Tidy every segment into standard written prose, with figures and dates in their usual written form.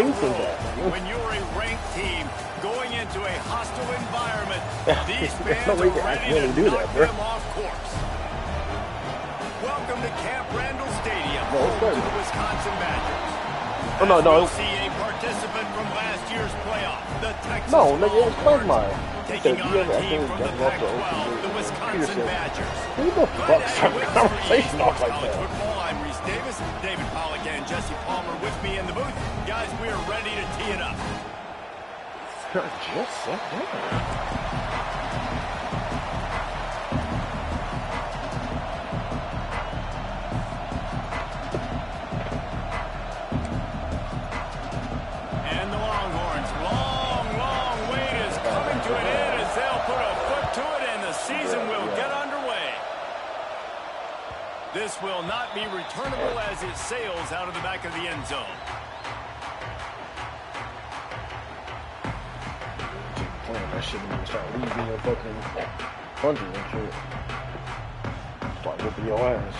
on the road. When you're a ranked team going into a hostile environment, these fans are ready to knock them off course. Welcome to Camp Randall Stadium, home to the Wisconsin Badgers. Oh, no. We'll see a participant from last year's playoff, the Texas nigga, explain mine. taking on a team from the Pac-12, the Wisconsin Badgers. Who the fuck's having a conversation off like that? Football, I'm Reese Davis, David Pollack, and Jesse Palmer with me in the booth. Guys, we are ready to tee it up. Just sat down. This will not be returnable as it sails out of the back of the end zone. Playing that shit and start leaving your fucking hundred and shit. Start whooping your ass.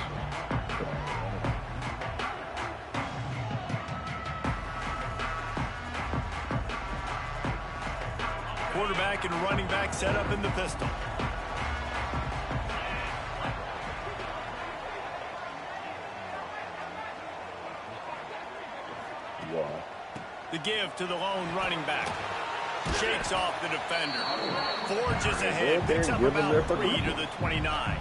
Quarterback and running back set up in the pistol. The give to the lone running back. Shakes off the defender. Forges ahead. Picks up about 3 to the 29.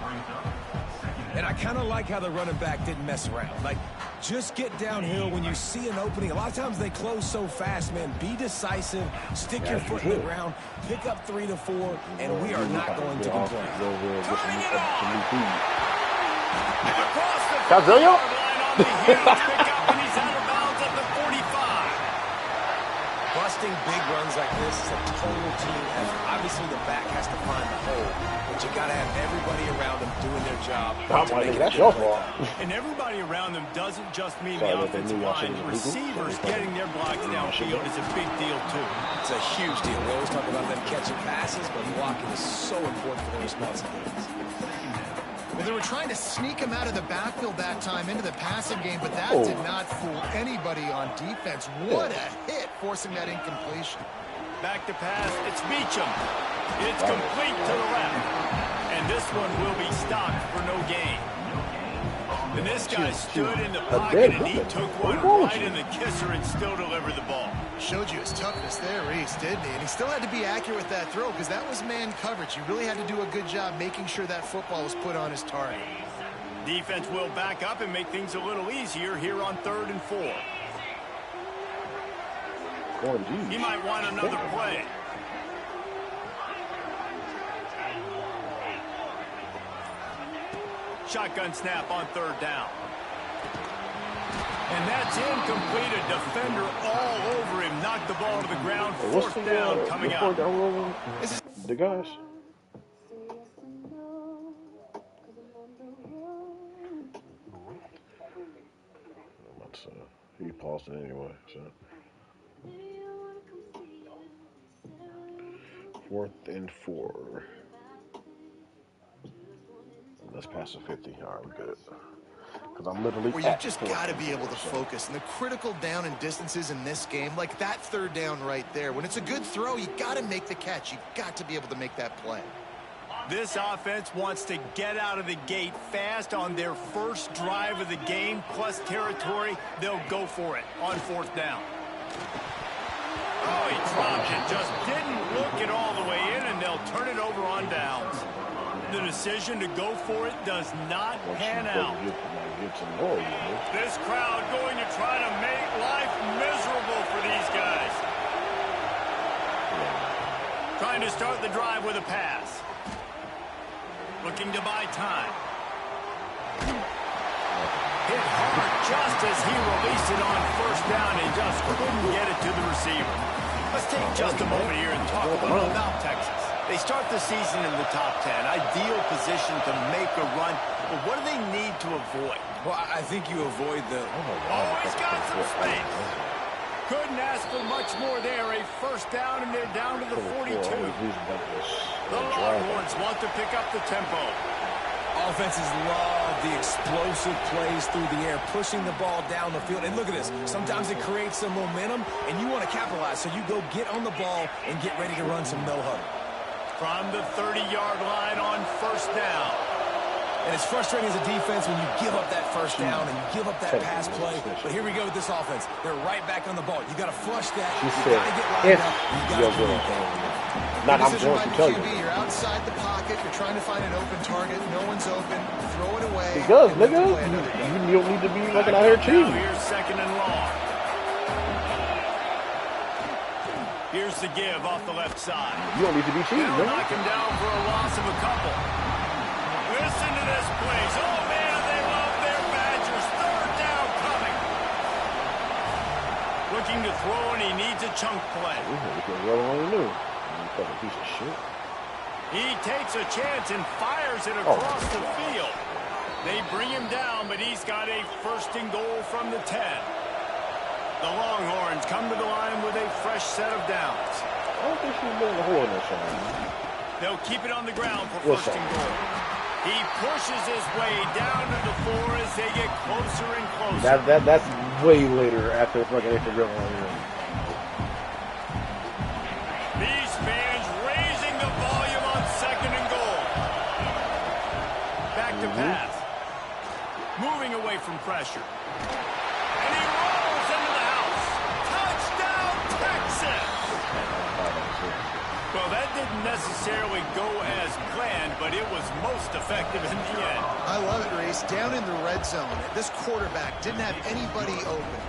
And I kind of like how the running back didn't mess around. Like, just get downhill when you see an opening. A lot of times they close so fast, man. Be decisive. Stick your foot in the ground. Pick up 3 to 4, and we are not going to complain. Turning it on. Across the Calzillo? line on the huge pickup, and he's out of bounds at the 45. Busting big runs like this is a total team effort. Obviously, the back has to find the hole, but you got to have everybody around them doing their job. That's your fault. And everybody around them doesn't just mean the offensive line. Receivers getting their blocks downfield is a big deal, too. It's a huge deal. We always talk about them catching passes, but blocking is so important for their responsibilities. Well, they were trying to sneak him out of the backfield that time into the passing game, but that did not fool anybody on defense. What a hit, forcing that incompletion. Back to pass, it's Beachum. It's complete to the left. And this one will be stopped for no gain. And this guy stood in the pocket and he took one right in the kisser and still delivered the ball. Showed you his toughness there, Reese, didn't he? And he still had to be accurate with that throw because that was man coverage. You really had to do a good job making sure that football was put on his target. Defense will back up and make things a little easier here on 3rd and 4. He might want another play. Shotgun snap on 3rd down. And that's incomplete. A defender all over him. Knocked the ball to the ground. 4th down coming up. The guys. He paused it anyway. So 4th and 4. Let's pass the 50. All right, we good. Because I'm literally. Well, you've just got to be able to focus. And the critical down and distances in this game, like that 3rd down right there, when it's a good throw, you got to make the catch. You've got to be able to make that play. This offense wants to get out of the gate fast on their first drive of the game, plus territory. They'll go for it on 4th down. Oh, he dropped it. Just didn't look it all the way in, and they'll turn it over on downs. The decision to go for it does not pan out. This crowd going to try to make life miserable for these guys. Trying to start the drive with a pass. Looking to buy time. Hit hard just as he released it on 1st down and just couldn't get it to the receiver. Let's take just a moment here and talk a little about Texas. They start the season in the top 10. Ideal position to make a run. But what do they need to avoid? Well, I think you avoid the... Oh, he's got some space. Couldn't ask for much more there. A 1st down, and they're down to the 42. The Longhorns want to pick up the tempo. Offenses love the explosive plays through the air, pushing the ball down the field. And look at this. Sometimes it creates some momentum, and you want to capitalize. So you go get on the ball and get ready to run some no-huddle. From the 30-yard line on first down. And it's frustrating as a defense when you give up that first down and you give up that pass play. But here we go with this offense. They're right back on the ball. You got to flush that. You got to get lined up. You got to get Not I'm going to tell you. You're outside the pocket. You're trying to find an open target. No one's open. Throw it away. Because, nigga, you don't need to be looking out here cheating. Here's second and long. Here's the give off the left side. You don't need to be cheating, They'll nigga. knock him down for a loss of a couple. Listen to this, please. Oh, man, they love their Badgers. Third down coming. Looking to throw, and he needs a chunk play. Fucking piece of shit. He takes a chance and fires it across the field. They bring him down, but he's got a first and goal from the 10. The Longhorns come to the line with a fresh set of downs. I don't think she's been in the hole in this one. They'll keep it on the ground for first and goal. He pushes his way down to the 4 as they get closer and closer. That's way later after fucking extra drill on here. These fans raising the volume on second and goal. Back to pass. Moving away from pressure. And he rolls into the house. Touchdown, Texas! Well, that didn't necessarily go as planned, but it was most effective in the end. I love it, Reese. Down in the red zone, this quarterback didn't have anybody open.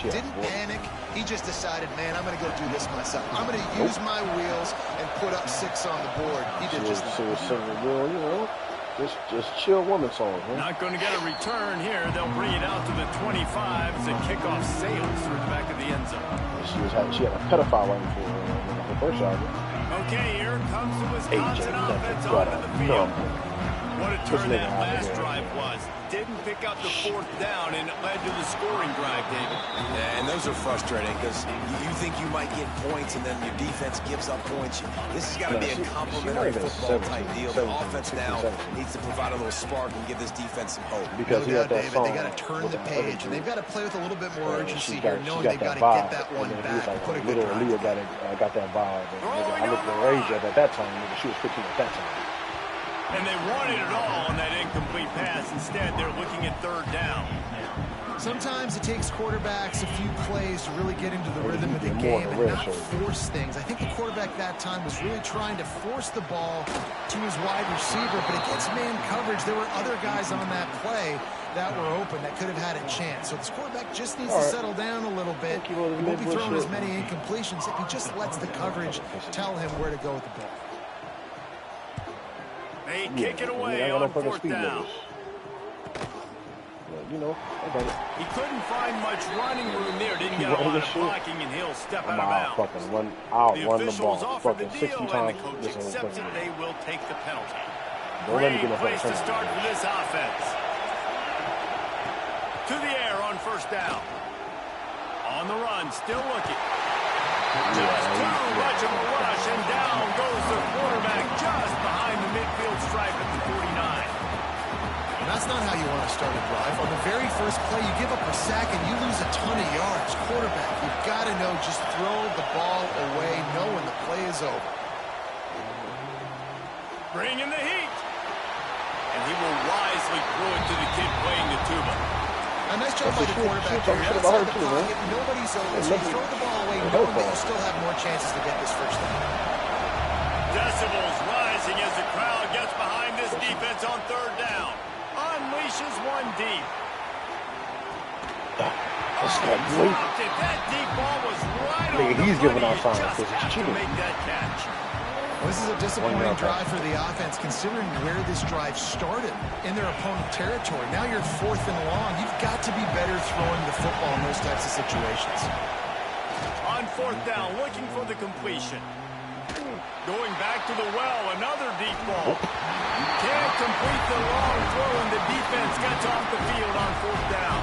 Didn't panic. He just decided, man, I'm going to go do this myself. I'm going to use my wheels and put up 6 on the board. He did just that. You know, just chill woman song, huh? Not going to get a return here. They'll bring it out to the 25 as the kickoff sails through the back of the end zone. She had a pedophile waiting for her first shot. Okay, here comes the Wisconsin offense onto the field. What a turn that last drive was. Didn't pick up the 4th down, and it led to the scoring drive, David. Yeah, and those are frustrating because you think you might get points, and then your defense gives up points. This has got to be a complementary football-type deal. The offense now needs to provide a little spark and give this defense some hope. Because no doubt, David, they got to turn the page, and they've got to play with a little bit more urgency here, knowing they've got to get that one back and put a good drive. Leo got that vibe. I looked at Rage at that time. She was 15 at that time. And they wanted it all on that incomplete pass. Instead, they're looking at 3rd down. Sometimes it takes quarterbacks a few plays to really get into the rhythm of the game and not force things. I think the quarterback that time was really trying to force the ball to his wide receiver, but against man coverage, there were other guys on that play that were open that could have had a chance. So this quarterback just needs to settle down a little bit. He won't be throwing as many incompletions if he just lets the coverage tell him where to go with the ball. They kick it away on 4th down. You know, he couldn't find much running room there. Didn't get a lot of blocking, and he'll step out of bounds. I'll run the officials ball offer the 60 deal, times. and the coach accepts it. They will take the penalty. Don't let me Great get place to start for this offense. To the air on 1st down. On the run, still looking. Just too much of a rush, and down goes the quarterback just behind the midfield stripe at the 49. And that's not how you want to start a drive. On the very first play, you give up a sack and you lose a ton of yards. Quarterback, you've got to know, just throw the ball away, know when the play is over. Bring in the heat. And he will wisely throw it to the kid playing the tuba. A nice job by the quarterback there. Outside the pocket, nobody's open, so you throw the ball away knowing that you still have more chances to get this first down. Decibels rising as the crowd gets behind this defense on 3rd down. Unleashes one deep. That deep ball was right on the he's giving out money. signs because he's cheating. Make that catch. Well, this is a disappointing drive for the offense, considering where this drive started in their opponent territory. Now you're 4th and long. You've got to be better throwing the football in those types of situations. On 4th down, looking for the completion. Going back to the well, another deep ball. Can't complete the long throw, and the defense gets off the field on 4th down.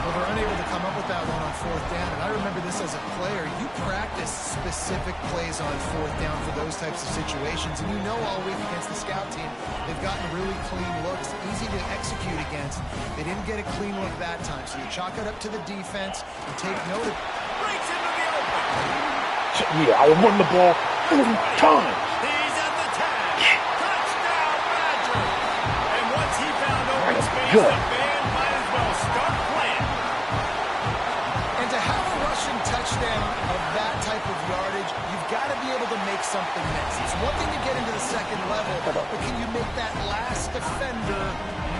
Well, they're unable to come up with that one on 4th down, and I remember this as a player. You practice specific plays on fourth down for those types of situations. And you know all week against the scout team, they've gotten really clean looks, easy to execute against. They didn't get a clean look that time. So you chalk it up to the defense and take note of it. Breaks into the open. Yeah, I will run the ball 40 times. He's at the 10. Touchdown, Badger. And once he found open space, good. the band might as well start playing. And to have a rushing touchdown of that type of yardage, you've got to be able to make something miss. It's one thing to get into the second level, but can you make that last defender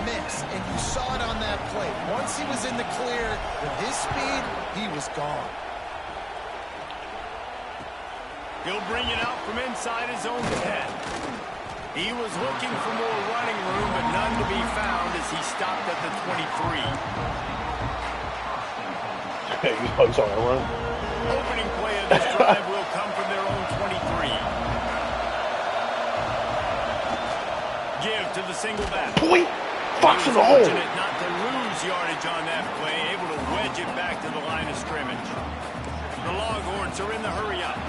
miss? And you saw it on that play. Once he was in the clear, with his speed, he was gone. He'll bring it out from inside his own 10. He was looking for more running room, but none to be found as he stopped at the 23. Hey, you saw that run? Opening play of this drive will come from their own 23. Give to the single back. Boy, Fox in the hole. Fortunate not to lose yardage on that play, able to wedge it back to the line of scrimmage. The Longhorns are in the hurry up.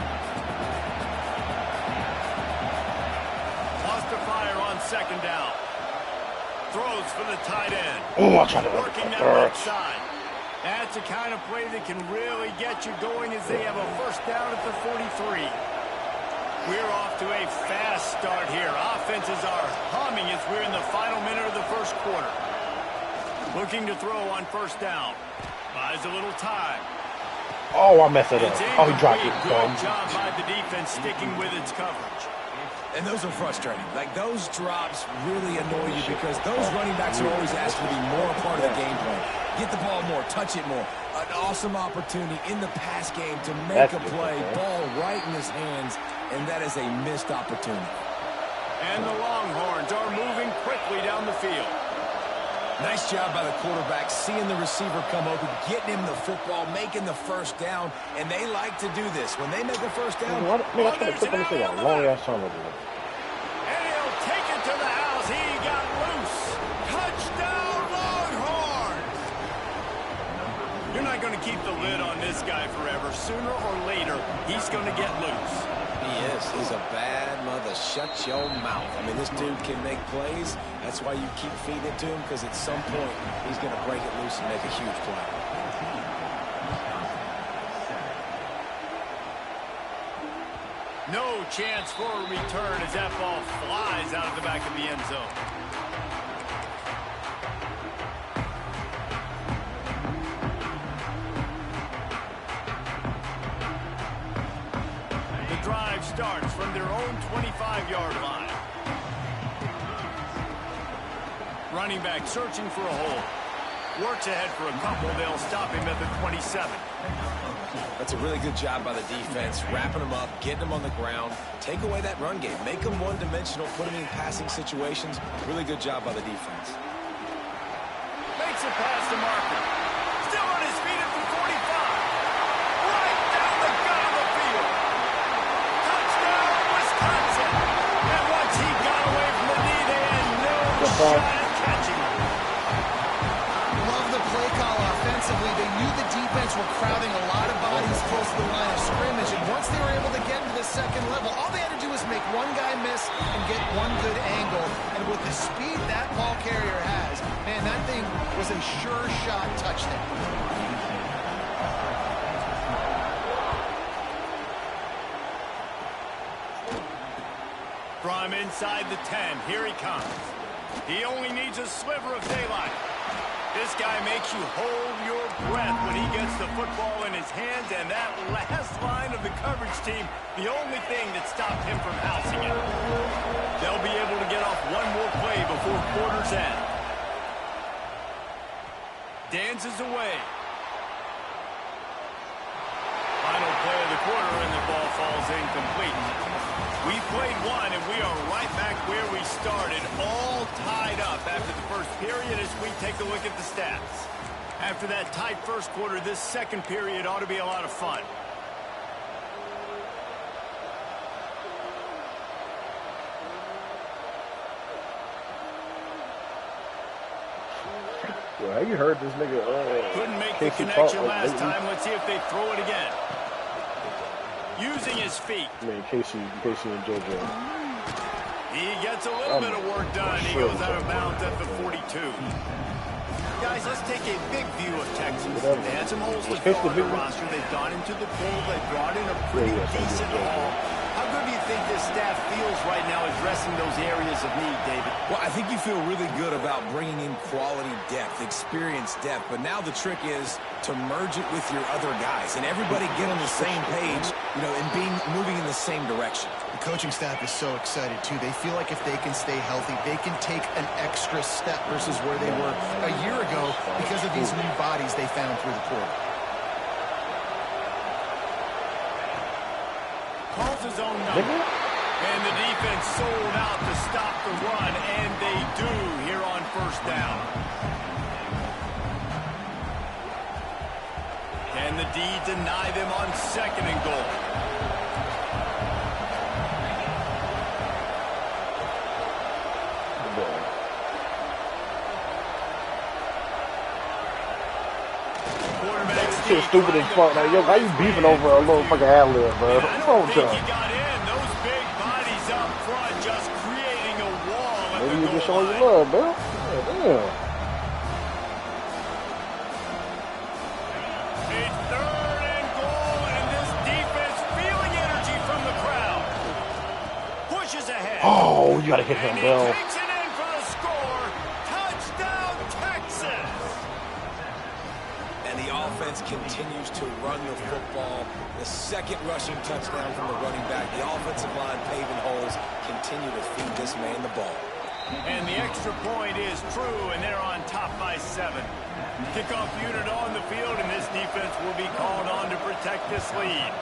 Lost to fire on second down. Throws for the tight end. Oh, I tried to Working that right side. That's the kind of play that can really get you going as they have a first down at the 43. We're off to a fast start here. Offenses are humming as we're in the final minute of the first quarter. Looking to throw on first down. Buys a little time. Oh, I messed it up. Oh, he dropped it. Good job by the defense sticking with its coverage. And those are frustrating. Like, those drops really annoy you because those running backs are always asking to be more a part of the game plan. Get the ball more, touch it more. An awesome opportunity in the pass game to make a play, ball right in his hands, and that is a missed opportunity. And the Longhorns are moving quickly down the field. Nice job by the quarterback, seeing the receiver come open, getting him the football, making the first down, and they like to do this. When they make a first down, I tried to flip on this thing a long ass time ago. And he'll take it to the house. He got loose. Touchdown, Longhorns! You're not going to keep the lid on this guy forever. Sooner or later, he's going to get loose. he is. He's a bad mother. Shut your mouth. I mean, this dude can make plays. That's why you keep feeding it to him, because at some point, he's going to break it loose and make a huge play. No chance for a return as that ball flies out of the back of the end zone. The drive starts from their own 25-yard line. Running back searching for a hole. Works ahead for a couple. They'll stop him at the 27. That's a really good job by the defense, wrapping them up, getting them on the ground, take away that run game, make them one-dimensional, put them in passing situations. Really good job by the defense. Makes it past the marker. Still on his feet at the 45. Right down the gut of the field. Touchdown, Wisconsin. And once he got away from the knee, they had no shot at catching him. Love the play call offensively. They knew the defense were crowding a lot of bodies close to the line of scrimmage, and once they were able to get into the second level, all they had to do was make one guy miss and get one good angle. And with the speed that ball carrier has, man, that thing was a sure shot touchdown. From inside the 10, here he comes. He only needs a sliver of daylight. This guy makes you hold your breath when he gets the football in his hands, and that last line of the coverage team, the only thing that stopped him from housing it. They'll be able to get off one more play before quarter's end. Dances away. Final play of the quarter, and the ball falls incomplete. We played one, and we are right back where we started, all tied up after the first period as we take a look at the stats. After that tight first quarter, this second period ought to be a lot of fun. Well, have you heard this nigga? Couldn't make the connection last time. Let's see if they throw it again. using his feet. I mean, Casey and JoJo. He gets a little bit of work done. He goes out of bounds at the 42. Guys, let's take a big view of Texas. They had some holes to fill on the roster. They've gone into the pool. They brought in a pretty decent haul. How good do you think this staff feels right now addressing those areas of need, David? Well, I think you feel really good about bringing in quality depth, experienced depth. But now the trick is to merge it with your other guys and everybody get on the same page, you know, and moving in the same direction. The coaching staff is so excited, too. They feel like if they can stay healthy, they can take an extra step versus where they were a year ago because of these new bodies they found through the portal. Calls his own number. And the defense sold out to stop the run, and they do here on first down. Can the D deny them on 2nd and goal? Shit stupid as fuck. Like, yo, why you beefing over a little fucking ad-lib, bro? What's wrong with y'all? Those big bodies up front just creating a wall. Maybe you just showing your love, bro. Yeah, damn. It's 3rd and goal, and this defense feeling energy from the crowd. Pushes ahead. Oh, you gotta hit him, bro. Takes it in for the score. Touchdown, Texas. And the offense continues to run the football. The 2nd rushing touchdown from the running back. The offensive line paving holes continue to feed this man the ball. And the extra point is true, and they're on top by 7. Kickoff unit on the field, and this defense will be called on to protect this lead.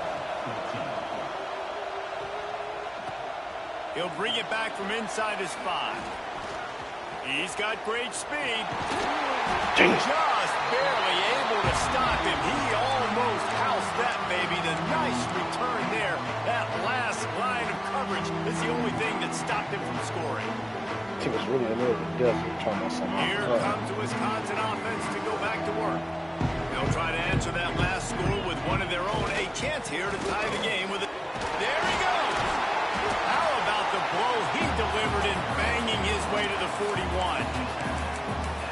He'll bring it back from inside his 5. He's got great speed. Just barely able to stop him. He almost housed that, baby. The nice return there. That last line of coverage is the only thing that stopped him from scoring. I think it's really annoying to death to try my son. Here comes the Wisconsin offense to go back to work. They'll try to answer that last score with one of their own. A chance here to tie the game with it. There he goes. How about the blow he delivered in banging his way to the 41?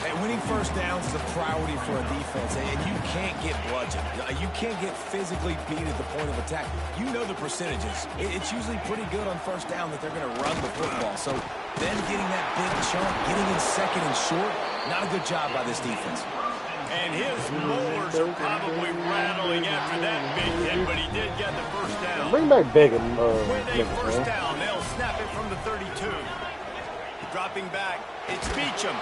Hey, winning first downs is a priority for a defense, and you can't get bludgeoned. You can't get physically beat at the point of attack. You know the percentages. It's usually pretty good on first down that they're going to run the football. So then getting that big chunk, getting in 2nd and short, not a good job by this defense. And his molars are probably rattling after that big hit, but he did get the first down. Bring back Beggin. With a first down, they'll snap it from the 32. Dropping back, it's Beachum.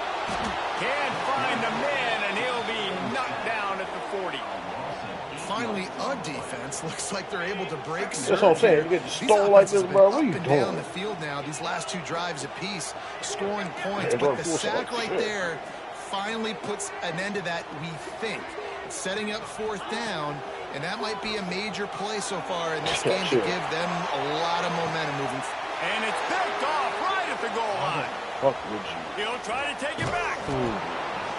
Can't find the man, and he'll be knocked down at the 40. Finally, on defense, looks like they're able to break. That's what I'm saying. You get stole like this, bro. What are you doing? Down the field now. These last 2 drives apiece, scoring points, but the sack right there finally puts an end to that. We think setting up 4th down, and that might be a major play so far in this game to give them a lot of momentum moving. And it's picked off right at the goal line. Fuck with you. He'll try to take it back.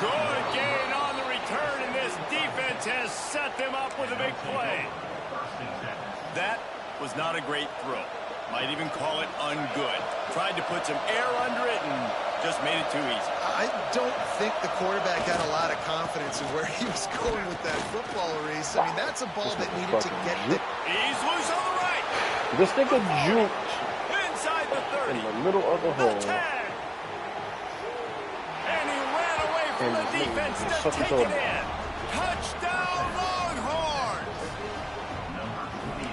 Good gain on the return, and this defense has set them up with a big play. That was not a great throw. Might even call it ungood. Tried to put some air under it and just made it too easy. I don't think the quarterback had a lot of confidence in where he was going with that football, Reese. I mean, that's a ball that needed to get it. He's loose on the right. This nigga juked inside the 30. in the middle of the hole. And he ran away from the defense to take it in. Touchdown, Longhorns!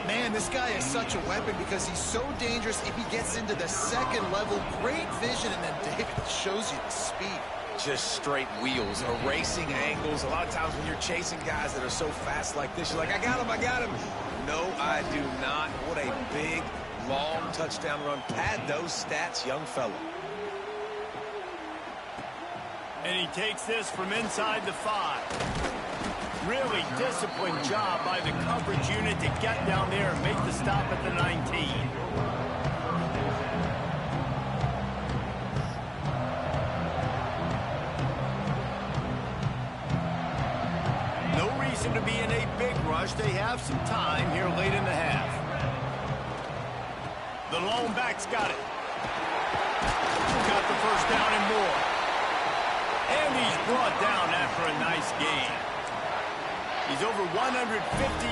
Man, this guy is such a weapon because he's so dangerous. If he gets into the 2nd level, great vision, and then David shows you the speed. Just straight wheels, erasing angles. A lot of times when you're chasing guys that are so fast like this, you're like, I got him. No, I do not. What a big, long touchdown run. Pad those stats, young fella. And he takes this from inside the 5. Really disciplined job by the coverage unit to get down there and make the stop at the 19. No reason to be in a big rush. They have some time here late in the half. The lone back's got it. Got the first down and more. And he's brought down after a nice gain. He's over 150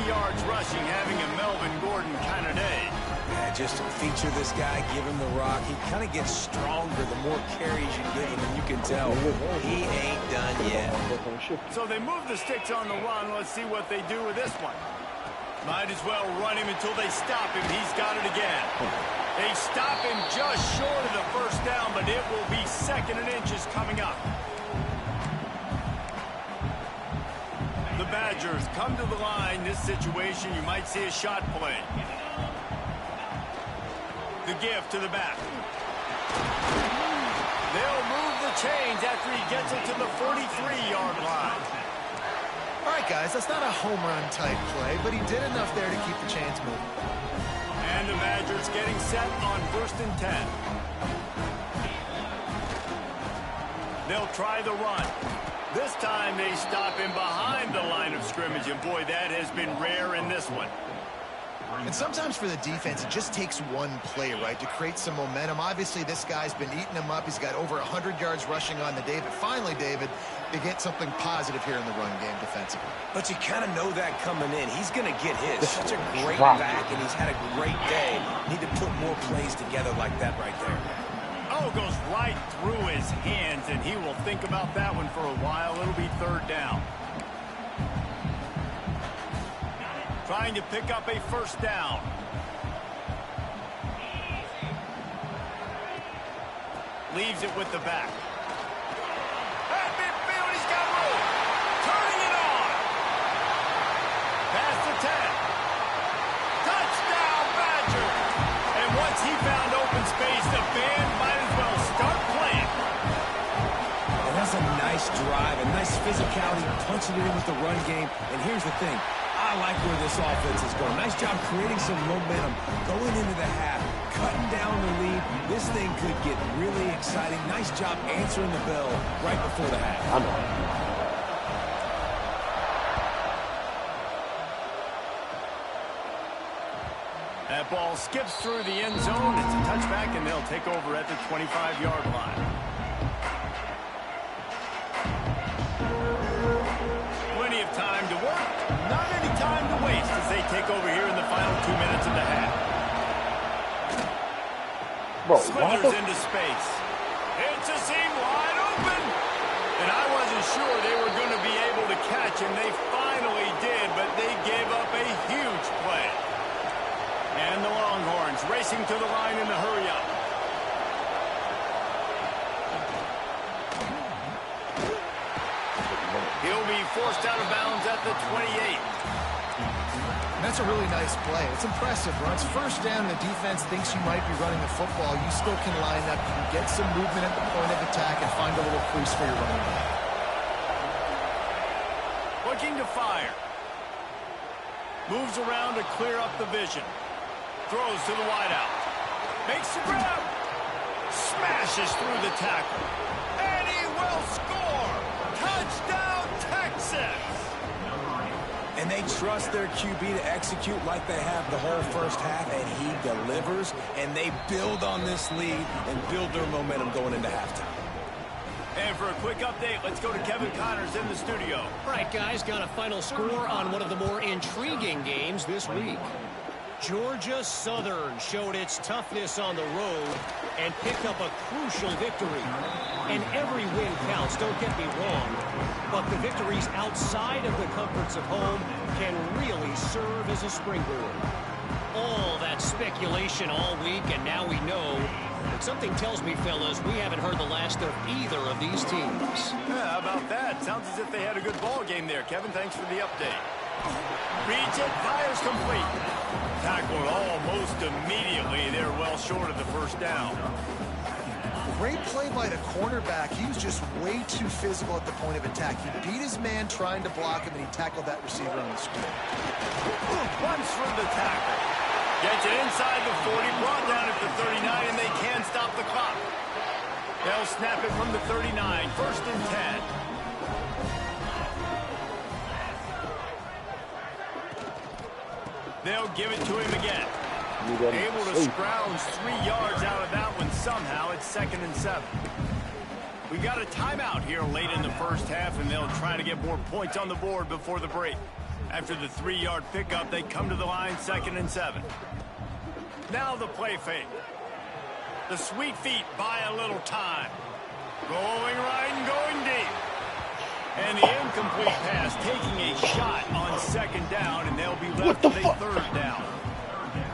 yards rushing, having a Melvin Gordon kind of day. Yeah, just to feature this guy, give him the rock. He kind of gets stronger the more carries you give him, and you can tell he ain't done yet. So they move the sticks on the run. Let's see what they do with this one. Might as well run him until they stop him. He's got it again. They stop him just short of the first down, but it will be 2nd and inches coming up. The Badgers come to the line. This situation, you might see a shot play. The give to the back. They'll move the chains after he gets it to the 43-yard line. All right, guys, that's not a home run type play, but he did enough there to keep the chains moving. And the Badgers getting set on 1st and 10. They'll try the run. This time they stop him behind the line of scrimmage, and boy, that has been rare in this one. And sometimes for the defense, it just takes one play, right, to create some momentum. Obviously, this guy's been eating them up. He's got over 100 yards rushing on the day. But finally, David, they get something positive here in the run game defensively. But you kind of know that coming in. He's going to get his. Such a great back, and he's had a great day. Need to put more plays together like that right there. Oh, goes right through his hands, and he will think about that one for a while. It'll be 3rd down. Trying to pick up a first down. Leaves it with the back. At midfield, he's got room. Turning it on. Past the 10. Touchdown, Badger. And once he found open space, the band might as well start playing. And that's a nice drive, a nice physicality, punching it in with the run game. And here's the thing. I like where this offense is going. Nice job creating some momentum, going into the half, cutting down the lead. This thing could get really exciting. Nice job answering the bell right before the half. That ball skips through the end zone. It's a touchback, and they'll take over at the 25-yard line. Plenty of time to work. Not any time to waste as they take over here in the final 2 minutes of the half. Slithers into space. It's a seam wide open. And I wasn't sure they were going to be able to catch him. They finally did, but they gave up a huge play. And the Longhorns racing to the line in the hurry-up. He'll be forced out of bounds at the 28. That's a really nice play. It's impressive. When it's first down and the defense thinks you might be running the football, you still can line up. You can get some movement at the point of attack and find a little crease for your running back. Looking to fire. Moves around to clear up the vision. Throws to the wideout. Makes the grab. Smashes through the tackle. And he will score. Touchdown, Texas. And they trust their QB to execute like they have the whole first half, and he delivers, and they build on this lead and build their momentum going into halftime. And for a quick update, let's go to Kevin Connors in the studio. All right, guys, got a final score on one of the more intriguing games this week. Georgia Southern showed its toughness on the road and picked up a crucial victory. And every win counts, don't get me wrong. But the victories outside of the comforts of home can really serve as a springboard. All that speculation all week, and now we know. But something tells me, fellas, we haven't heard the last of either of these teams. Yeah, how about that? Sounds as if they had a good ball game there. Kevin, thanks for the update. Reads it, fires complete. Tackled almost immediately. They're well short of the first down. Great play by the cornerback. He was just way too physical at the point of attack. He beat his man trying to block him, and he tackled that receiver on the screen. Runs through the tackle. Gets it inside the 40, brought down at the 39, and they can't stop the clock. They'll snap it from the 39, 1st and 10. They'll give it to him again. Able to scrounge 3 yards out of that one somehow. It's 2nd and 7. We got a timeout here late in the first half, and they'll try to get more points on the board before the break. After the 3-yard pickup, they come to the line, 2nd and 7. Now the play fake. The sweet feet buy a little time. Going right and going deep. And the incomplete pass taking a shot on 2nd down, and they'll be left with a 3rd down.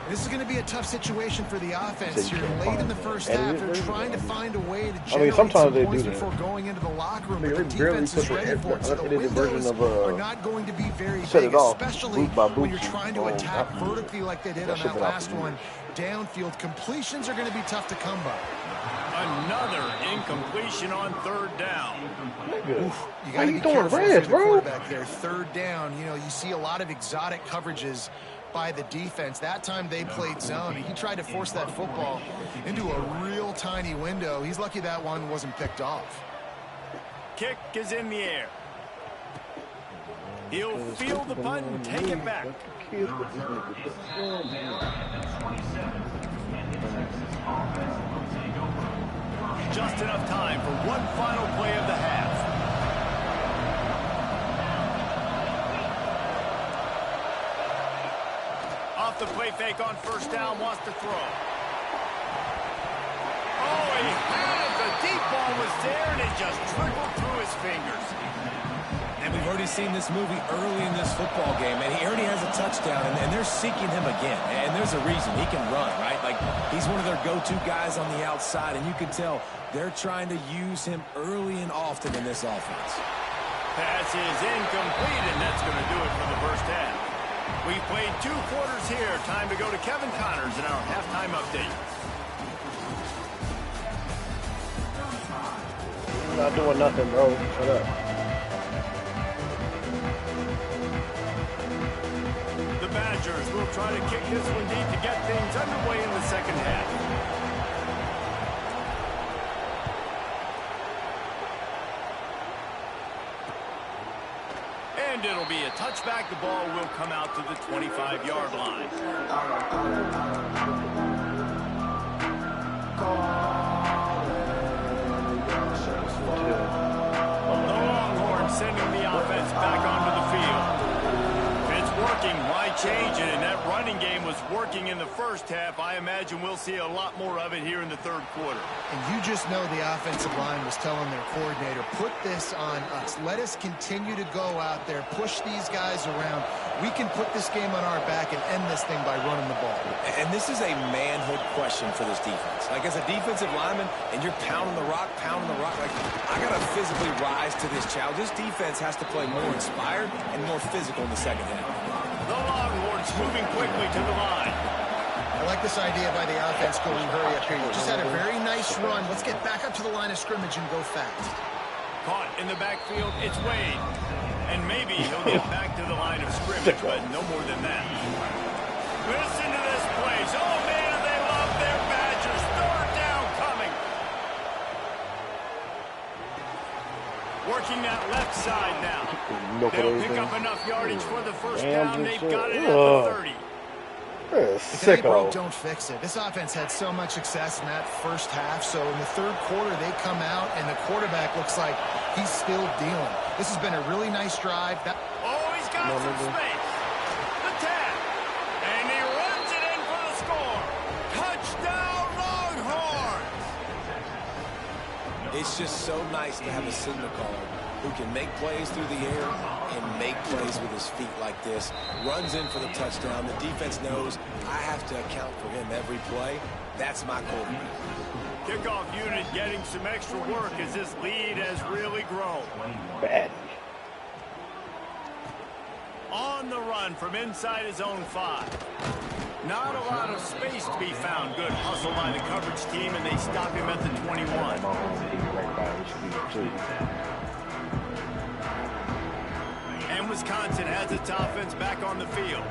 This is going to be a tough situation for the offense here. Late in the first half, they're trying to find a way to generate some points before going into the locker room. But the defense is ready for it, so the windows are not going to be very big, especially when you're trying to attack vertically like they did on that last one. Downfield completions are going to be tough to come by. Another incompletion on 3rd down. Oof, you got to be careful if you're the quarterback there. 3rd down, you know, you see a lot of exotic coverages by the defense. That time they played zone, and he tried to force that football into a real tiny window. He's lucky that one wasn't picked off. Kick is in the air. He'll field the punt and take it back. Just enough time for one final play of the half. Off the play fake on 1st down, wants to throw. Oh, he had it. The deep ball was there, and it just trickled through his fingers. And we've already seen this movie early in this football game, and he already has a touchdown, and they're seeking him again. And there's a reason. He can run, right? Like, he's one of their go-to guys on the outside, and you can tell they're trying to use him early and often in this offense. Pass is incomplete, and that's going to do it for the first half. We've played 2 quarters here. Time to go to Kevin Connors in our halftime update. Not doing nothing, bro. Shut up. The Badgers will try to kick this one deep to get things underway in the second half. And it'll be a touchback. The ball will come out to the 25-yard line. The Longhorns sending the offense back onto the field. It's working. Why change it? And that running game was working in the first half. I imagine we'll see a lot more of it here in the 3rd quarter. And you just know the offensive line was telling their coordinator, put this on us. Let us continue to go out there, push these guys around. We can put this game on our back and end this thing by running the ball. And this is a manhood question for this defense. Like, as a defensive lineman, and you're pounding the rock, like, I got to physically rise to this challenge. This defense has to play more inspired and more physical in the second half. The Longhorns moving quickly to the line. I like this idea by the offense going hurry up here. You just had a very nice run. Let's get back up to the line of scrimmage and go fast. Caught in the backfield, it's Wade. And maybe he'll get back to the line of scrimmage, but no more than that. Listen to this place. Oh, man, they love their Badgers. 3rd down coming. Working that left side now. They'll pick up enough yardage for the first down. They've got it at the 30. If it ain't broke, don't fix it. This offense had so much success in that first half, so in the 3rd quarter, they come out, and the quarterback looks like he's still dealing. This has been a really nice drive. Oh, he's got some space. The tap. And he runs it in for the score. Touchdown, Longhorns! It's just so nice to have a signal caller who can make plays through the air and make plays with his feet like this. Runs in for the touchdown. The defense knows I have to account for him every play. That's my quarterback. Kickoff unit getting some extra work as this lead has really grown. Bad. On the run from inside his own 5. Not a lot of space to be found. Good hustle by the coverage team, and they stop him at the 21. And Wisconsin has its offense back on the field.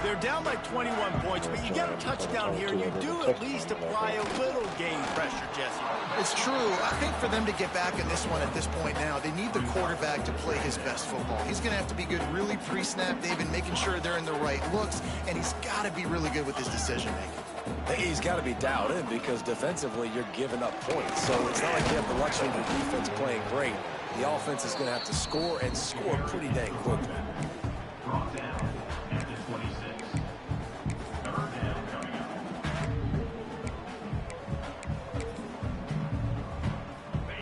They're down by 21 points, but you get a touchdown here, you do at least apply a little game pressure, Jesse. It's true. I think for them to get back in this one at this point now, they need the quarterback to play his best football. He's going to have to be good really pre-snap, David, making sure they're in the right looks, and he's got to be really good with his decision-making. He's got to be dialed in because defensively you're giving up points. So it's not like you have the luxury of the defense playing great. The offense is going to have to score and score pretty dang quickly.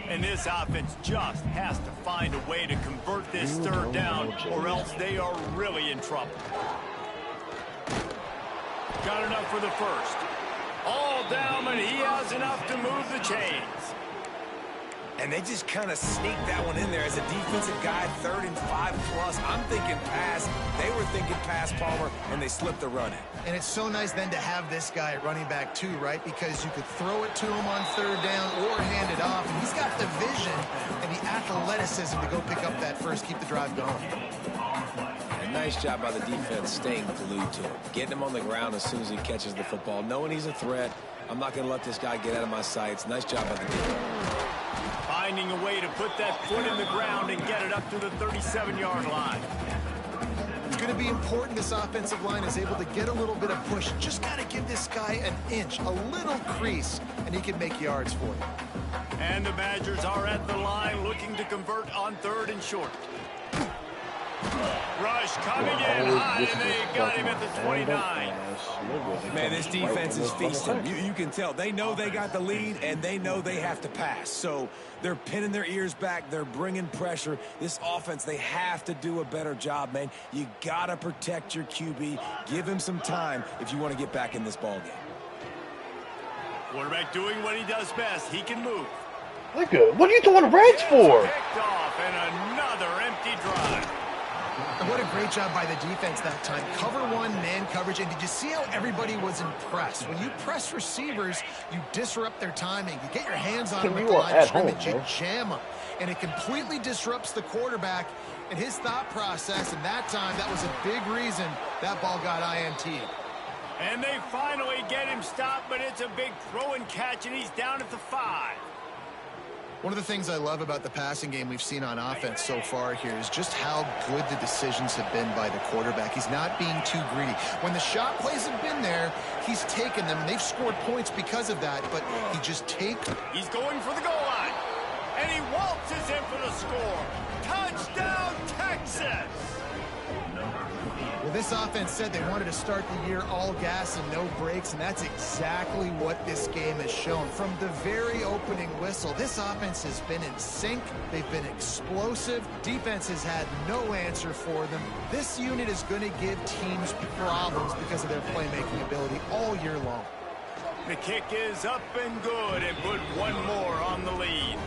And this offense just has to find a way to convert this third down, or else they are really in trouble. Got enough for the first. All down, and he has enough to move the chains. And they just kind of sneaked that one in there as a defensive guy, 3rd and 5+. I'm thinking pass. They were thinking pass, Palmer, and they slipped the run in. And it's so nice then to have this guy at running back too, right? Because you could throw it to him on 3rd down or hand it off. And he's got the vision and the athleticism to go pick up that first, keep the drive going. A nice job by the defense staying glued to him, getting him on the ground as soon as he catches the football, knowing he's a threat. I'm not going to let this guy get out of my sights. Nice job by the defense. Finding a way to put that foot in the ground and get it up to the 37-yard line. It's going to be important this offensive line is able to get a little bit of push. Just got to give this guy an inch, a little crease, and he can make yards for you. And the Badgers are at the line looking to convert on 3rd and short. Rush coming in high, and they got him at the 29. Man, this defense is feasting. You can tell. They know they got the lead, and they know they have to pass. So they're pinning their ears back. They're bringing pressure. This offense, they have to do a better job, man. You got to protect your QB. Give him some time if you want to get back in this ballgame. Quarterback doing what he does best. He can move. Nigga, what are you throwing reds for? Picked off, and another empty drive. And what a great job by the defense that time. Cover one, man coverage. And did you see how everybody was impressed? When you press receivers, you disrupt their timing. You get your hands on them at the line of scrimmage, you jam them. And it completely disrupts the quarterback and his thought process. And that time, that was a big reason that ball got INT'd. And they finally get him stopped, but it's a big throw and catch, and he's down at the 5. One of the things I love about the passing game we've seen on offense so far here is just how good the decisions have been by the quarterback. He's not being too greedy. When the shot plays have been there, he's taken them. They've scored points because of that, but he just takes. He's going for the goal line, and he waltzes in for the score. Touchdown, Texas! Well, this offense said they wanted to start the year all gas and no brakes, and that's exactly what this game has shown. From the very opening whistle, this offense has been in sync. They've been explosive. Defense has had no answer for them. This unit is going to give teams problems because of their playmaking ability all year long. The kick is up and good, and put one more on the lead.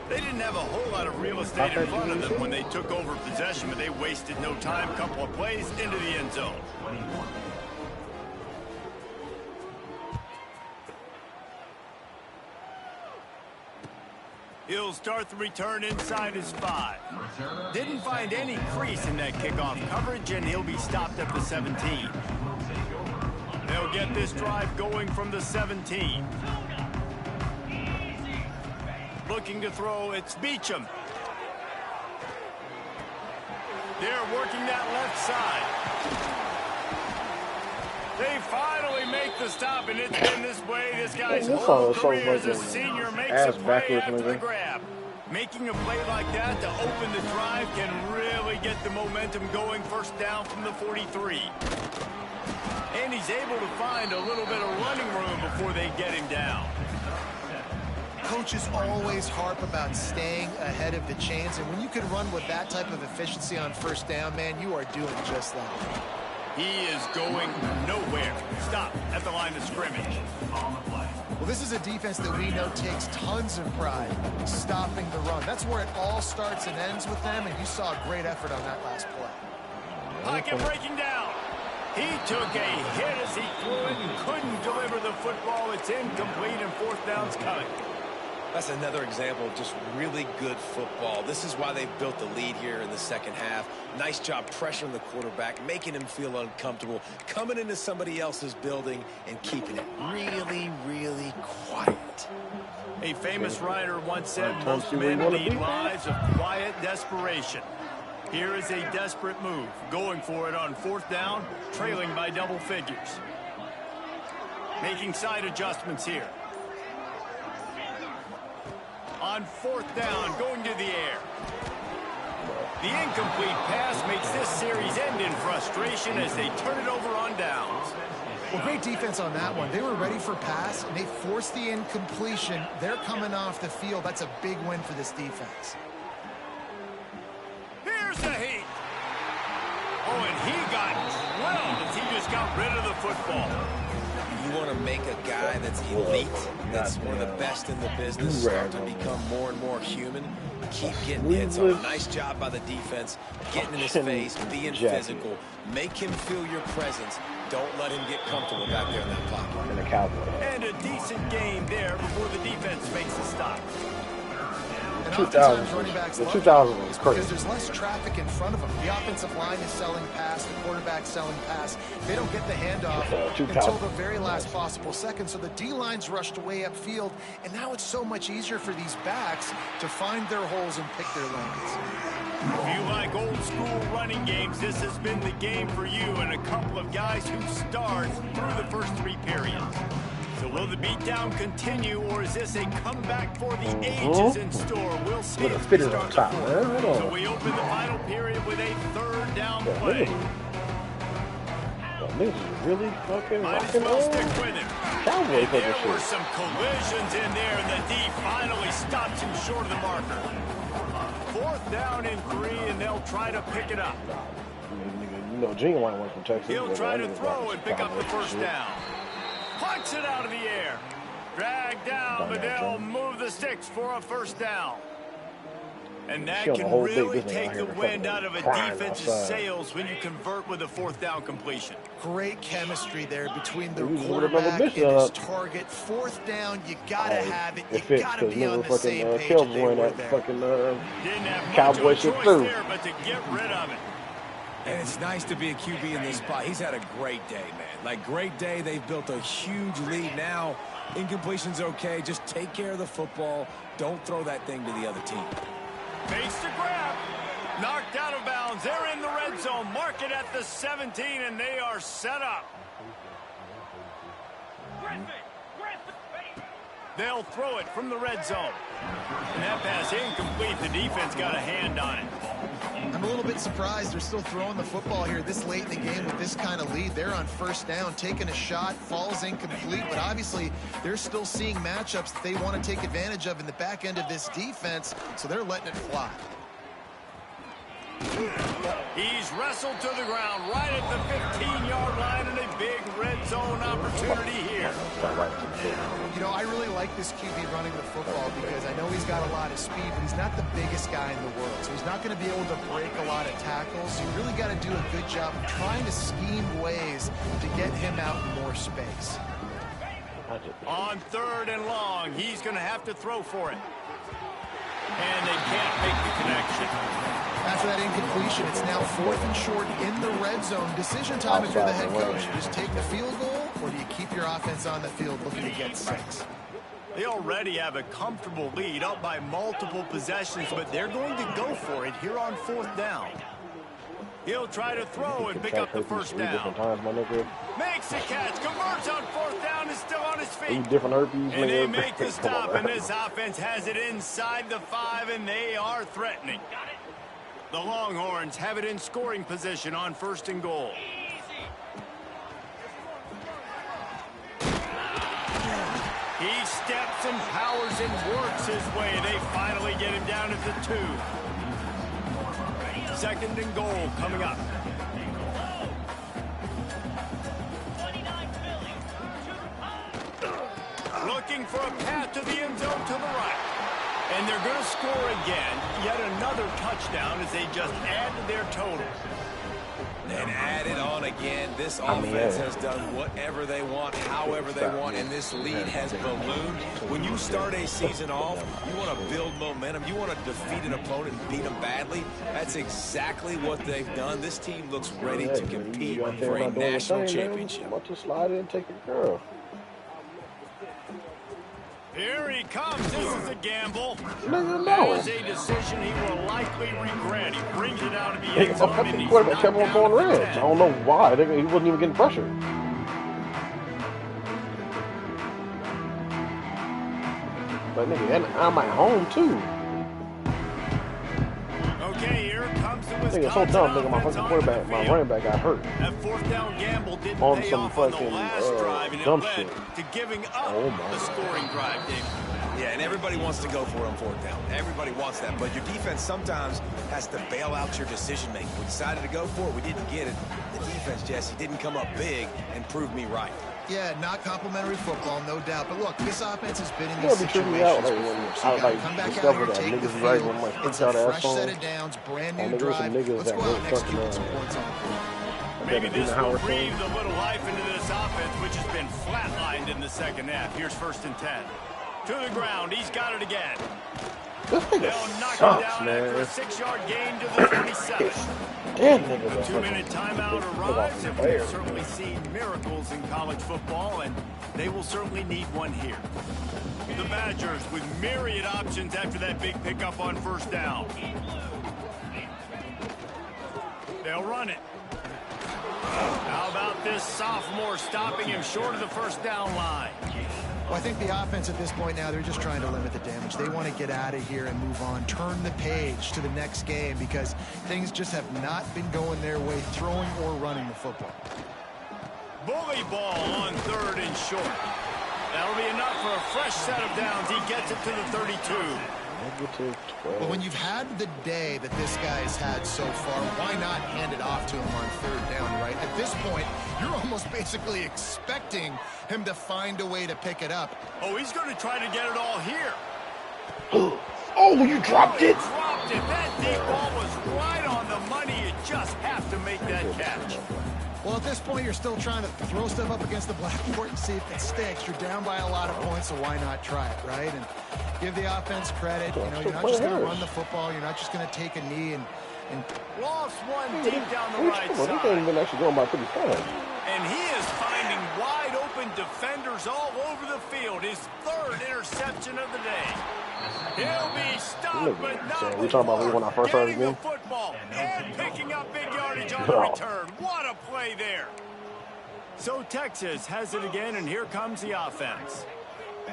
They didn't have a whole lot of real estate in front of them when they took over possession, but they wasted no time. Couple of plays into the end zone. He'll start the return inside his 5. Didn't find any crease in that kickoff coverage, and he'll be stopped at the 17. They'll get this drive going from the 17. Looking to throw, it's Beachum. They're working that left side. They finally make the stop, and it's been this way. This guy's whole career as a senior makes a play after the grab. Making a play like that to open the drive can really get the momentum going. First down from the 43. And he's able to find a little bit of running room before they get him down. Coaches always harp about staying ahead of the chains, and when you can run with that type of efficiency on first down, man, you are doing just that. He is going nowhere. Stop at the line of scrimmage. Well, this is a defense that we know takes tons of pride stopping the run. That's where it all starts and ends with them, and you saw a great effort on that last play. Pocket breaking down. He took a hit as he threw it and couldn't deliver the football. It's incomplete, and fourth down's coming. That's another example of just really good football. This is why they've built the lead here in the second half. Nice job pressuring the quarterback, making him feel uncomfortable, coming into somebody else's building and keeping it really, really quiet. A famous writer once said, most men lead lives of quiet desperation. Here is a desperate move, going for it on 4th down, trailing by double figures. Making side adjustments here. On 4th down, going to the air. The incomplete pass makes this series end in frustration as they turn it over on downs. Well, great defense on that one. They were ready for pass, and they forced the incompletion. They're coming off the field. That's a big win for this defense. Here's the heat. Oh, and he got drilled as he just got rid of the football. You want to make a guy that's elite, that's one of the best in the business, start to become more and more human, keep getting hits. So nice job by the defense, getting in his face, being physical. Make him feel your presence. Don't let him get comfortable back there in that pocket. And a decent game there before the defense makes a stop. And 2000 running backs love 2000 was crazy. because there's less traffic in front of them. The offensive line is selling pass, the quarterback's selling pass. They don't get the handoff until the very last possible second. So the D-line's rushed away upfield, and now it's so much easier for these backs to find their holes and pick their lanes. If you like old school running games, this has been the game for you and a couple of guys who start through the first 3 periods. So will the beatdown continue, or is this a comeback for the ages in store? We'll see With a as we spinner start on top, the man. fourth. So we open the final period with a 3rd down play. Niggas is really fucking Might as rocking well on. stick with him. Cowboy And there fucking were shit. some collisions in there, and the D finally stops him short of the marker. 4th down and 3, and they'll try to pick it up. You know, Genuine went from Texas. He'll try to Niggas throw got and pick up the Cowboys first shit. down. Punch it out of the air. Drag down, but they'll move the sticks for a 1st down. And that Showing a can whole big really business take out the here wind fucking out of a crying defense's outside. sails when you convert with a 4th down completion. Great chemistry there between the We was quarterback and another his mission, target. 4th down, you gotta have it. It You fits gotta because be on nigga the same fucking page. Kells and they wearing were that there. fucking Didn't have much Cowboy of a shit choice through. there, but to get rid of it. And it's nice to be a QB in this spot. He's had a great day, man. Like, great day. They've built a huge lead now. Incompletion's okay. Just take care of the football. Don't throw that thing to the other team. Makes the grab. Knocked out of bounds. They're in the red zone. Mark it at the 17, and they are set up. They'll throw it from the red zone. And that pass incomplete. The defense got a hand on it. I'm a little bit surprised they're still throwing the football here this late in the game with this kind of lead. They're on 1st down, taking a shot, falls incomplete, but obviously they're still seeing matchups that they want to take advantage of in the back end of this defense, so they're letting it fly. He's wrestled to the ground right at the 15-yard line, and a big red zone opportunity here. You know, I really like this QB running the football because I know he's got a lot of speed, but he's not the biggest guy in the world. So he's not going to be able to break a lot of tackles. So you really got to do a good job of trying to scheme ways to get him out in more space. On 3rd and long, he's going to have to throw for it. And they can't make the connection. After that incompletion, it's now 4th and short in the red zone. Decision time if you're the head coach. You just take the field goal, or do you keep your offense on the field looking to get 6? They already have a comfortable lead, up by multiple possessions, but they're going to go for it here on 4th down. He'll try to throw and pick up the 1st down. Makes the catch, converts on 4th down, is still on his feet. Herpes, and they make the stop, and this offense has it inside the 5, and they are threatening. The Longhorns have it in scoring position on 1st and goal. He steps and powers and works his way. They finally get him down at the 2. 2nd and goal coming up. Looking for a path to the end zone to the right. And they're going to score again. Yet another touchdown as they just add to their total. And add it on again. This offense has done whatever they want, however they want, and this lead has ballooned. When you start a season off, you want to build momentum. You want to defeat an opponent and beat them badly. That's exactly what they've done. This team looks ready to compete for a national championship. I'm about to slide in and take a girl. Here he comes. This is a gamble. That is a decision he will likely regret. He brings it out of the end zone. The quarterback kept on going red. I don't know why. He wasn't even getting pressured. But nigga, and I'm at home too. Okay, here comes the Wisconsin. Nigga, so dumb. Nigga, my fucking quarterback, my running back got hurt. That fourth down gamble didn't on pay some off fucking on the last drive, and dumb it led shit. to giving up the scoring drive, David. Yeah, and everybody wants to go for it on fourth down. Everybody wants that, but your defense sometimes has to bail out your decision making. We decided to go for it. We didn't get it. The defense, Jesse, didn't come up big and prove me right. Yeah, not complimentary football, no doubt. But look, this offense has been in You these gotta be tripping me out situations like, before. So you gotta come back out here, take the field. It's a fresh set of downs, brand new drive. Let's go out and execute with some points on the board. Maybe this will breathe a little life into this offense, which has been flatlined in the second half. Here's 1st and 10. To the ground. He's got it again. This nigga sucks, man. After a 6-yard gain to the 27. Damn, nigga. A 2-minute timeout arrives, and we've certainly seen miracles in college football, and they will certainly need one here. The Badgers with myriad options after that big pickup on 1st down. They'll run it. How about this sophomore stopping him short of the 1st down line? Well, I think the offense at this point now, they're just trying to limit the damage. They want to get out of here and move on, turn the page to the next game because things just have not been going their way, throwing or running the football. Bully ball on 3rd and short. That'll be enough for a fresh set of downs. He gets it to the 32. Well, when you've had the day that this guy's had so far, why not hand it off to him on 3rd down, right? At this point, you're almost basically expecting him to find a way to pick it up. Oh, he's going to try to get it all here. Oh, you dropped it? Dropped it. That deep ball was right on the money. You just have to make that catch. Well, at this point, you're still trying to throw stuff up against the blackboard and see if it sticks. You're down by a lot of points, so why not try it, right? And give the offense credit. You know, you're not just going to run the football. You're not just going to take a knee and lost one deep down the right side. He can't even actually go by pretty fast. And he is finding wide open defenders all over the field. His 3rd interception of the day. He'll be stopped, but not we talking about we won our first ever game? Football and picking up big yardage on the return. What a play there. So Texas has it again, and here comes the offense.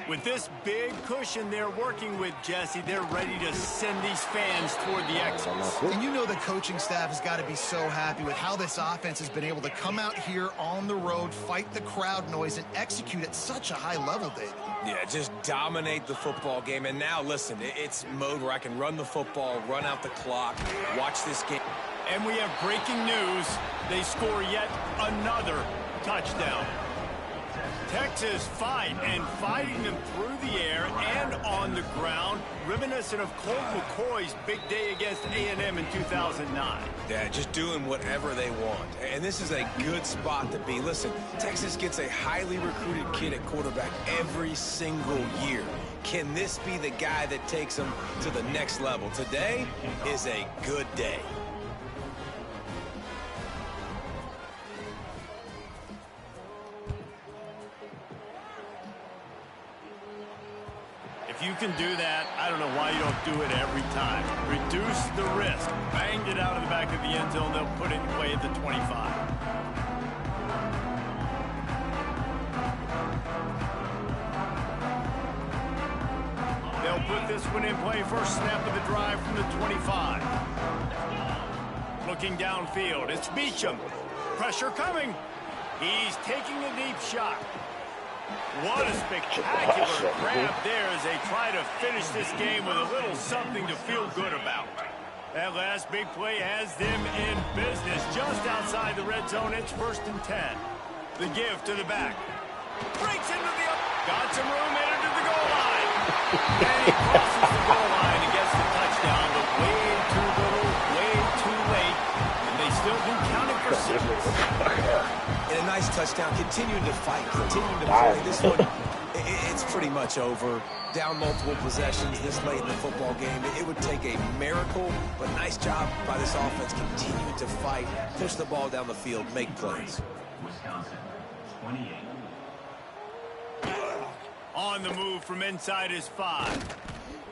With this big cushion they're working with, Jesse, they're ready to send these fans toward the exits. And you know the coaching staff has got to be so happy with how this offense has been able to come out here on the road, fight the crowd noise, and execute at such a high level, David. Yeah, just dominate the football game. And now, listen, it's mode where I can run the football, run out the clock, watch this game. And we have breaking news. They score yet another touchdown. Texas fighting them through the air and on the ground, reminiscent of Colt McCoy's big day against A&M in 2009. Yeah, just doing whatever they want. And this is a good spot to be. Listen, Texas gets a highly recruited kid at quarterback every single year. Can this be the guy that takes them to the next level? Today is a good day. If you can do that, I don't know why you don't do it every time. Reduce the risk. Banged it out of the back of the end zone. They'll put it in play at the 25. They'll put this one in play. First snap of the drive from the 25. Looking downfield. It's Beachum. Pressure coming. He's taking a deep shot. What a spectacular grab there as they try to finish this game with a little something to feel good about. That last big play has them in business just outside the red zone. It's 1st and 10. The give to the back. Breaks into the up. Got some room, entered to the goal line. And he crosses the goal line and gets the touchdown, but way too little, way too late. And they still do count it pursuit. And a nice touchdown, continuing to fight, continuing to play. This one, it's pretty much over. Down multiple possessions this late in the football game. It would take a miracle, but nice job by this offense continuing to fight, push the ball down the field, make plays. Wisconsin, 28. On the move from inside his 5.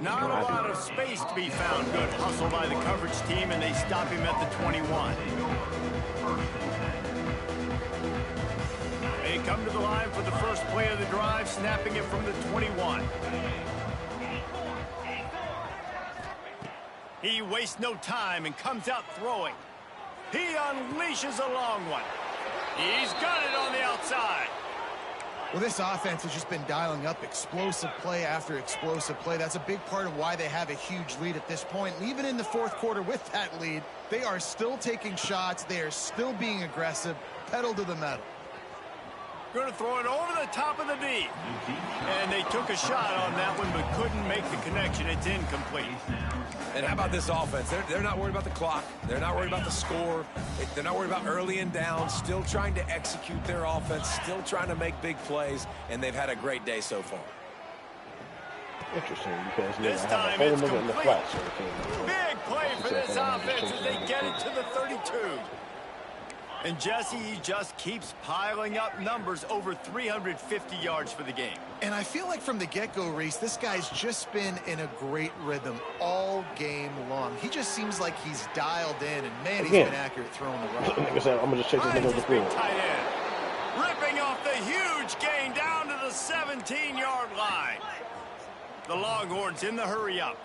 Not a lot of space to be found. Good hustle by the coverage team, and they stop him at the 21. They come to the line for the first play of the drive, snapping it from the 21. He wastes no time and comes out throwing. He unleashes a long one. He's got it on the outside. Well, this offense has just been dialing up explosive play after explosive play. That's a big part of why they have a huge lead at this point. And even in the fourth quarter with that lead, they are still taking shots. They are still being aggressive, pedal to the metal. Going to throw it over the top of the D. And they took a shot on that one, but couldn't make the connection. It's incomplete. And how about this offense? They're not worried about the clock. They're not worried about the score. They're not worried about early and down. Still trying to execute their offense. Still trying to make big plays. And they've had a great day so far. Interesting, because this time it's complete. In the flat, so big play for this offense as they get it to the 32. And Jesse, he just keeps piling up numbers, over 350 yards for the game. And I feel like from the get-go, Reese, this guy's just been in a great rhythm all game long. He just seems like he's dialed in, and man, he's been accurate throwing the rock. Like I said, I'm going to just check this nigga off the field. Tight end, ripping off the huge gain down to the 17-yard line. The Longhorns in the hurry-up.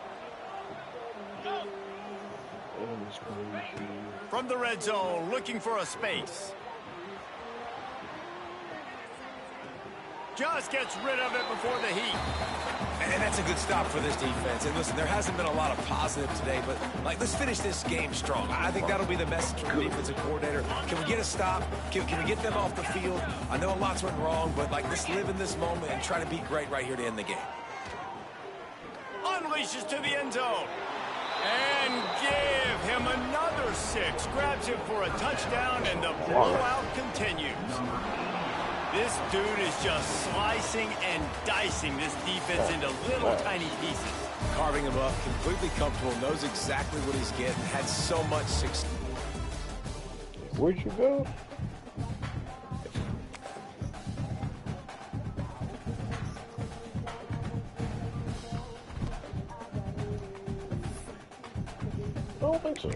From the red zone, looking for a space. Just gets rid of it before the heat. And that's a good stop for this defense. And listen, there hasn't been a lot of positive today, but let's finish this game strong. I think that'll be the message from the defensive coordinator. Can we get a stop? Can we get them off the field? I know a lot's went wrong, but let's live in this moment and try to be great right here to end the game. Unleashes to the end zone. And give him another 6. Grabs him for a touchdown, and the blowout continues. This dude is just slicing and dicing this defense into little tiny pieces. Carving him up, completely comfortable, knows exactly what he's getting, had so much success. Where'd you go? I don't think so.